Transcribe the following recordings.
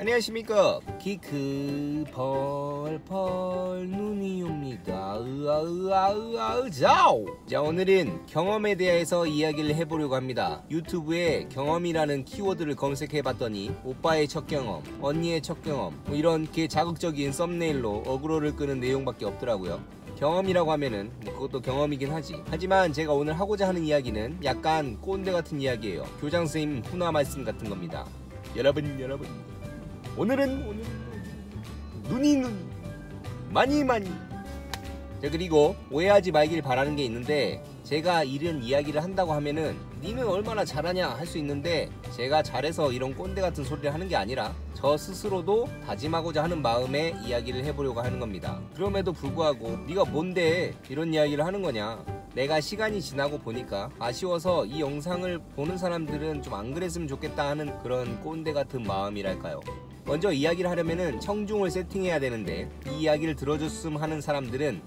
안녕하십니까. 키크 펄펄 눈이 옵니다. 으아으아으아으자오. 자, 오늘은 경험에 대해서 이야기를 해보려고 합니다. 유튜브에 경험이라는 키워드를 검색해봤더니 오빠의 첫 경험, 언니의 첫 경험 뭐 이렇게 자극적인 썸네일로 어그로를 끄는 내용밖에 없더라고요. 경험이라고 하면은 그것도 경험이긴 하지. 하지만 제가 오늘 하고자 하는 이야기는 약간 꼰대 같은 이야기예요. 교장 선생님 훈화 말씀 같은 겁니다. 여러분 오늘은 눈이 많이 자, 그리고 오해하지 말길 바라는 게 있는데, 제가 이런 이야기를 한다고 하면은 니는 얼마나 잘하냐 할 수 있는데, 제가 잘해서 이런 꼰대 같은 소리를 하는 게 아니라 저 스스로도 다짐하고자 하는 마음에 이야기를 해보려고 하는 겁니다. 그럼에도 불구하고 네가 뭔데 이런 이야기를 하는 거냐, 내가 시간이 지나고 보니까 아쉬워서 이 영상을 보는 사람들은 좀 안 그랬으면 좋겠다 하는 그런 꼰대 같은 마음이랄까요. 먼저 이야기를 하려면은 청중을 세팅해야 되는데, 이 이야기를 들어줬음 하는 사람들은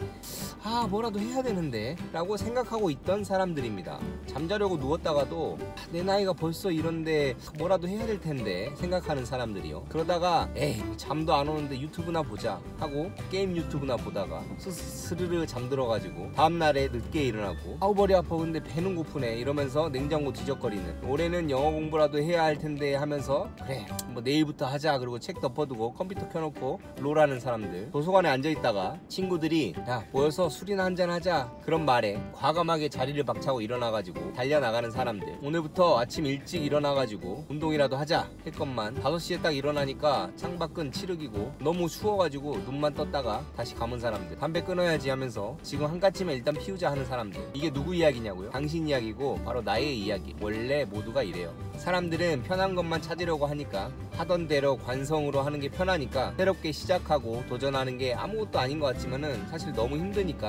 뭐라도 해야 되는데 라고 생각하고 있던 사람들입니다. 잠자려고 누웠다가도 내 나이가 벌써 이런데 뭐라도 해야 될 텐데 생각하는 사람들이요. 그러다가 에이 잠도 안 오는데 유튜브나 보자 하고 게임 유튜브나 보다가 스르르 잠들어가지고 다음날에 늦게 일어나고 머리 아파 근데 배는 고프네 이러면서 냉장고 뒤적거리는, 올해는 영어 공부라도 해야 할 텐데 하면서 그래 뭐 내일부터 하자 그리고 책 덮어두고 컴퓨터 켜놓고 롤하는 사람들, 도서관에 앉아있다가 친구들이 야 모여서 술이나 한잔 하자 그런 말에 과감하게 자리를 박차고 일어나가지고 달려나가는 사람들, 오늘부터 아침 일찍 일어나가지고 운동이라도 하자 했건만 5시에 딱 일어나니까 창밖은 칠흑이고 너무 추워가지고 눈만 떴다가 다시 감은 사람들, 담배 끊어야지 하면서 지금 한가쯤에 일단 피우자 하는 사람들. 이게 누구 이야기냐고요? 당신 이야기고 바로 나의 이야기. 원래 모두가 이래요. 사람들은 편한 것만 찾으려고 하니까, 하던 대로 관성으로 하는 게 편하니까 새롭게 시작하고 도전하는 게 아무것도 아닌 것 같지만은 사실 너무 힘드니까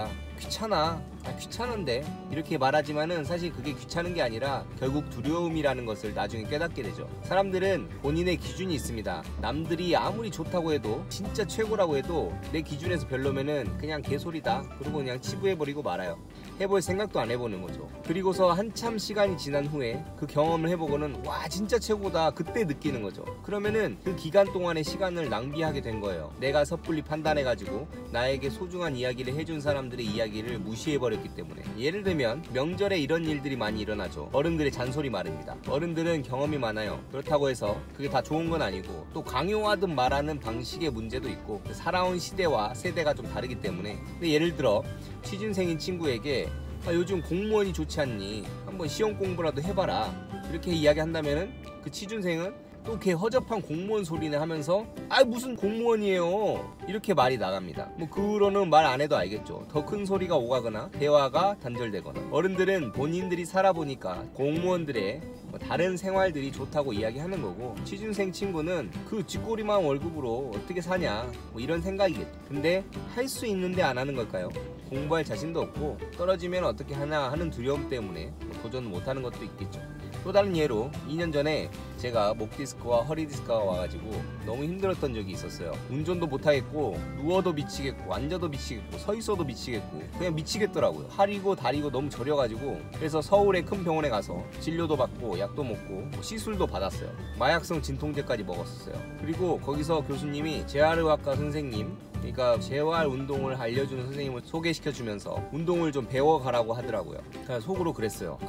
귀찮은데 이렇게 말하지만은 사실 그게 귀찮은 게 아니라 결국 두려움이라는 것을 나중에 깨닫게 되죠. 사람들은 본인의 기준이 있습니다. 남들이 아무리 좋다고 해도, 진짜 최고라고 해도 내 기준에서 별로면은 그냥 개소리다 그러고 그냥 치부해버리고 말아요. 해볼 생각도 안 해보는 거죠. 그리고서 한참 시간이 지난 후에 그 경험을 해보고는 와 진짜 최고다 그때 느끼는 거죠. 그러면은 그 기간 동안의 시간을 낭비하게 된 거예요. 내가 섣불리 판단해가지고 나에게 소중한 이야기를 해준 사람들의 이야기를 무시해버렸기 때문에. 예를 들면 명절에 이런 일들이 많이 일어나죠. 어른들의 잔소리 말입니다. 어른들은 경험이 많아요. 그렇다고 해서 그게 다 좋은 건 아니고, 또 강요하듯 말하는 방식의 문제도 있고, 살아온 시대와 세대가 좀 다르기 때문에. 근데 예를 들어 취준생인 친구에게 요즘 공무원이 좋지 않니? 한번 시험 공부라도 해봐라 이렇게 이야기한다면은 그 취준생은 또 걔 허접한 공무원 소리네 하면서 무슨 공무원이에요 이렇게 말이 나갑니다. 뭐 그러는 말 안 해도 알겠죠. 더 큰 소리가 오가거나 대화가 단절되거나. 어른들은 본인들이 살아보니까 공무원들의 다른 생활들이 좋다고 이야기하는 거고, 취준생 친구는 그 쥐꼬리만 월급으로 어떻게 사냐 뭐 이런 생각이겠죠. 근데 할 수 있는데 안 하는 걸까요? 공부할 자신도 없고 떨어지면 어떻게 하나 하는 두려움 때문에 도전 못하는 것도 있겠죠. 또 다른 예로 2년 전에 제가 목 디스크와 허리 디스크가 와가지고 너무 힘들었던 적이 있었어요. 운전도 못하겠고 누워도 미치겠고 앉아도 미치겠고 서 있어도 미치겠고 그냥 미치겠더라고요. 팔이고 다리고 너무 저려가지고, 그래서 서울의 큰 병원에 가서 진료도 받고 약도 먹고 시술도 받았어요. 마약성 진통제까지 먹었었어요. 그리고 거기서 교수님이 재활의학과 선생님, 그러니까 재활 운동을 알려주는 선생님을 소개시켜주면서 운동을 좀 배워가라고 하더라고요. 그냥 속으로 그랬어요.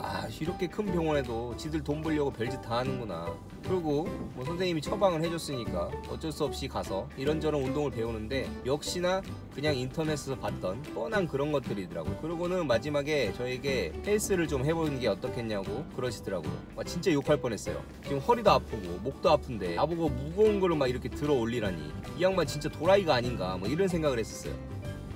이렇게 큰 병원에도 지들 돈 벌려고 별짓 다 하는구나. 그리고 뭐 선생님이 처방을 해줬으니까 어쩔 수 없이 가서 이런저런 운동을 배우는데, 역시나 그냥 인터넷에서 봤던 뻔한 그런 것들이더라고요. 그러고는 마지막에 저에게 헬스를 좀 해보는 게 어떻겠냐고 그러시더라고요. 진짜 욕할 뻔했어요. 지금 허리도 아프고 목도 아픈데 나보고 무거운 거를 막 이렇게 들어 올리라니, 이 양반 진짜 도라이가 아닌가 뭐 이런 생각을 했었어요.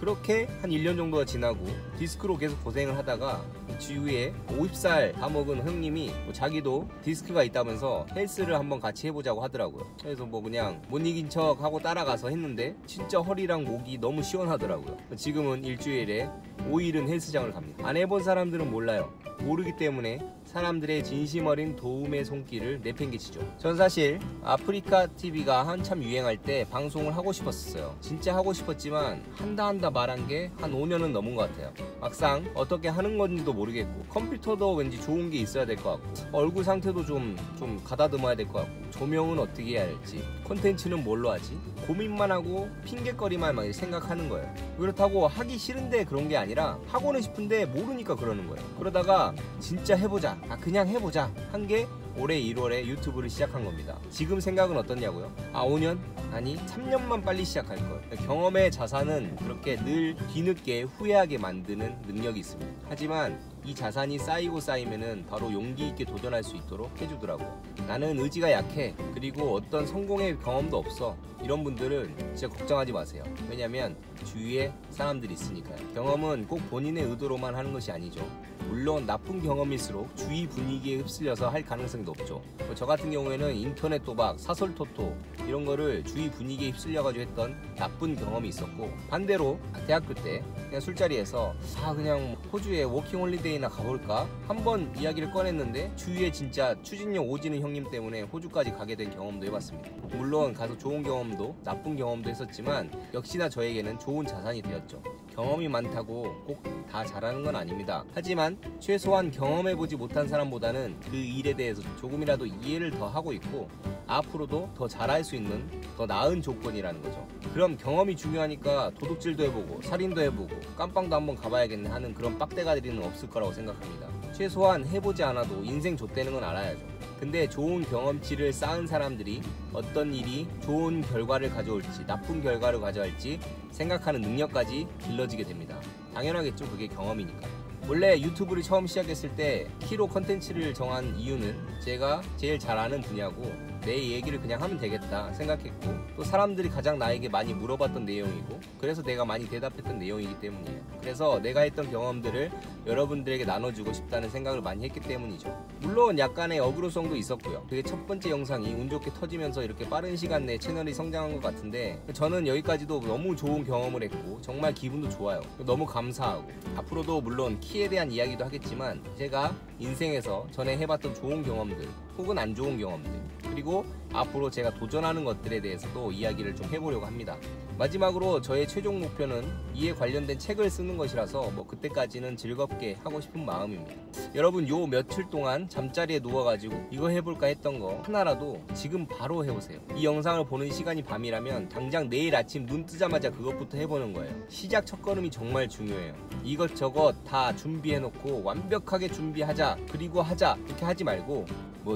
그렇게 한 1년 정도가 지나고 디스크로 계속 고생을 하다가 주위에 50살 다 먹은 형님이 자기도 디스크가 있다면서 헬스를 한번 같이 해보자고 하더라고요. 그래서 뭐 그냥 못 이긴 척 하고 따라가서 했는데 진짜 허리랑 목이 너무 시원하더라고요. 지금은 일주일에 5일은 헬스장을 갑니다. 안 해본 사람들은 몰라요. 모르기 때문에 사람들의 진심 어린 도움의 손길을 내팽개치죠. 전 사실 아프리카 TV가 한참 유행할 때 방송을 하고 싶었어요. 진짜 하고 싶었지만 한다 말한 게 한 5년은 넘은 것 같아요. 막상 어떻게 하는 건지도 모르겠고, 컴퓨터도 왠지 좋은 게 있어야 될 것 같고, 얼굴 상태도 좀 가다듬어야 될 것 같고, 조명은 어떻게 해야 할지, 콘텐츠는 뭘로 하지, 고민만 하고 핑계거리만 막 생각하는 거예요. 그렇다고 하기 싫은데 그런 게 아니라 하고는 싶은데 모르니까 그러는 거예요. 그러다가 진짜 해보자, 그냥 해보자 한 게 올해 1월에 유튜브를 시작한 겁니다. 지금 생각은 어떻냐고요? 5년? 아니 3년만 빨리 시작할 걸. 경험의 자산은 그렇게 늘 뒤늦게 후회하게 만드는 능력이 있습니다. 하지만 이 자산이 쌓이면은 바로 용기 있게 도전할 수 있도록 해주더라고요. 나는 의지가 약해, 그리고 어떤 성공의 경험도 없어, 이런 분들은 진짜 걱정하지 마세요. 왜냐면 주위에 사람들이 있으니까요. 경험은 꼭 본인의 의도로만 하는 것이 아니죠. 물론 나쁜 경험일수록 주위 분위기에 휩쓸려서 할 가능성이 높죠. 저 같은 경우에는 인터넷 도박, 사설 토토 이런 거를 주위 분위기에 휩쓸려가지고 했던 나쁜 경험이 있었고, 반대로 대학교 때 그냥 술자리에서 그냥 호주에 워킹홀리데이나 가볼까? 한번 이야기를 꺼냈는데 주위에 진짜 추진력 오지는 형님 때문에 호주까지 가게 된 경험도 해봤습니다. 물론 가서 좋은 경험도 나쁜 경험도 했었지만 역시나 저에게는 좋은 자산이 되었죠. 경험이 많다고 꼭 다 잘하는 건 아닙니다. 하지만 최소한 경험해보지 못한 사람보다는 그 일에 대해서 조금이라도 이해를 더 하고 있고, 앞으로도 더 잘할 수 있는 더 나은 조건이라는 거죠. 그럼 경험이 중요하니까 도둑질도 해보고 살인도 해보고 깜빵도 한번 가봐야겠네 하는 그런 빡대가들이는 없을 거라고 생각합니다. 최소한 해보지 않아도 인생 좆되는 건 알아야죠. 근데 좋은 경험치를 쌓은 사람들이 어떤 일이 좋은 결과를 가져올지 나쁜 결과를 가져올지 생각하는 능력까지 길러지게 됩니다. 당연하겠죠. 그게 경험이니까. 원래 유튜브를 처음 시작했을 때 키로 컨텐츠를 정한 이유는 제가 제일 잘 아는 분야고 내 얘기를 그냥 하면 되겠다 생각했고, 또 사람들이 가장 나에게 많이 물어봤던 내용이고, 그래서 내가 많이 대답했던 내용이기 때문이에요. 그래서 내가 했던 경험들을 여러분들에게 나눠주고 싶다는 생각을 많이 했기 때문이죠. 물론 약간의 어그로성도 있었고요. 그게 첫 번째 영상이 운 좋게 터지면서 이렇게 빠른 시간 내에 채널이 성장한 것 같은데, 저는 여기까지도 너무 좋은 경험을 했고 정말 기분도 좋아요. 너무 감사하고, 앞으로도 물론 키에 대한 이야기도 하겠지만 제가 인생에서 전에 해봤던 좋은 경험들 혹은 안 좋은 경험들, 그리고 앞으로 제가 도전하는 것들에 대해서도 이야기를 좀 해보려고 합니다. 마지막으로 저의 최종 목표는 이에 관련된 책을 쓰는 것이라서 그때까지는 즐겁게 하고 싶은 마음입니다. 여러분 요 며칠 동안 잠자리에 누워가지고 이거 해볼까 했던 거 하나라도 지금 바로 해보세요. 이 영상을 보는 시간이 밤이라면 당장 내일 아침 눈 뜨자마자 그것부터 해보는 거예요. 시작 첫걸음이 정말 중요해요. 이것저것 다 준비해놓고 완벽하게 준비하자 그리고 하자 이렇게 하지 말고,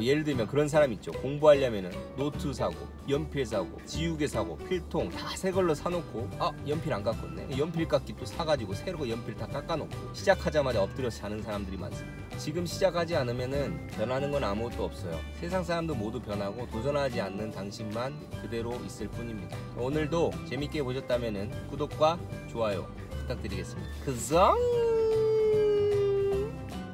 예를 들면 그런 사람 있죠. 공부하려면은 노트 사고 연필 사고 지우개 사고 필통 다 새 걸로 사놓고 연필 안 깎았네, 연필 깎기 또 사가지고 새로 연필 다 깎아놓고 시작하자마자 엎드려서 자는 사람들이 많습니다. 지금 시작하지 않으면은 변하는 건 아무것도 없어요. 세상 사람도 모두 변하고 도전하지 않는 당신만 그대로 있을 뿐입니다. 오늘도 재밌게 보셨다면은 구독과 좋아요 부탁드리겠습니다. 그성